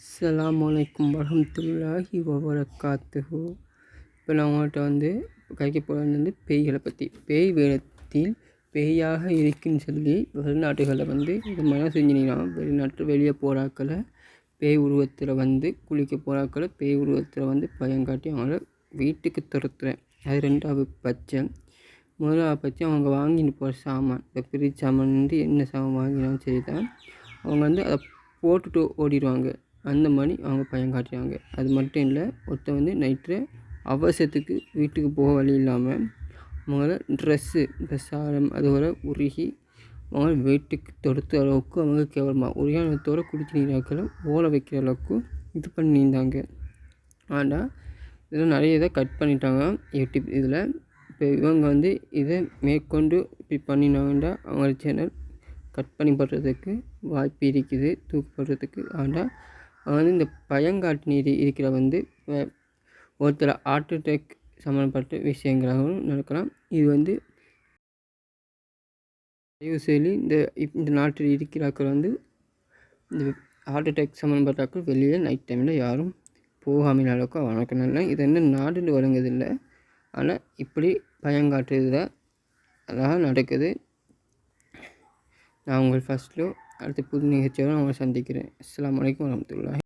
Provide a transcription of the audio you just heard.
அஸ்ஸலாமு அலைக்கும் வரஹ்மத்துல்லாஹி வபரகாத்துஹு. இப்போ நான் உங்கள்கிட்ட கைக்க போகிறது பேய்களை பற்றி. பேய் வேடத்தில் பேயாக இருக்குன்னு சொல்லி வெளிநாட்டுகளில் இது மாதிரி செஞ்சிங்கன்னா வெளிநாட்டில் வெளியே போகிறாக்களை பேய் உருவத்தில் குளிக்க போகிறாக்களை பேய் உருவத்தில் பயங்காட்டி அவங்கள வீட்டுக்கு துரத்துறேன். அது ரெண்டாவது பட்சம். முதலாவது பட்சம் அவங்க வாங்கிட்டு போகிற சாமான், இப்போ ஃப்ரிட்ஜ் சாமான் என்ன சாமான் வாங்கினாலும் சரி தான், அவங்க அதை போட்டுட்டு ஓடிடுவாங்க. அந்த மாதிரி அவங்க பயங்காட்டுறாங்க. அது மட்டும் இல்லை, ஒருத்தன் நைட்டில் அவசரத்துக்கு வீட்டுக்கு போக வழி இல்லாமல் அவங்கள ட்ரெஸ்ஸாரம் அதுவரை உருகி அவங்க வீட்டுக்கு தொடுத்த அளவுக்கு அவங்க கேவலமாக உரியானத்தோடு குடிச்சு நீராக்களை ஓட வைக்கிற அளவுக்கு இது பண்ணியிருந்தாங்க. ஆனால் இதில் நிறைய இதை கட் பண்ணிட்டாங்க யூடியூப் இதில். இப்போ இவங்க இதை மேற்கொண்டு இப்படி பண்ணினாங்கன்னா அவங்க சேனல் கட் பண்ணி போடுறதுக்கு வாய்ப்பு இருக்குது, தூக்கப்படுறதுக்கு. ஆனால் இந்த பயங்காட்டு நீர் இருக்கிற ஒருத்தர் ஹார்ட் அட்டாக் சம்மந்தப்பட்ட விஷயங்களாகவும் நடக்கலாம். இது தயவுசெய்து இந்த நாட்டில் இருக்கிறாக்கள் இந்த ஹார்ட் அட்டாக் சம்மந்தப்பட்டாக்கள் வெளியே நைட் டைமில் யாரும் போகாமல் அளவுக்கு வணக்கம் இல்லை. இது நாடுன்னு வழங்குதில்லை, ஆனால் இப்படி பயங்காட்டுறதுல அதான் நடக்குது. நான் உங்கள் ஃபஸ்ட்டில் அடுத்த புது நிகழ்ச்சியோடு அவங்களை சந்திக்கிறேன். அஸ்ஸலாமு அலைக்கும் வரஹ்மத்துல்லாஹி.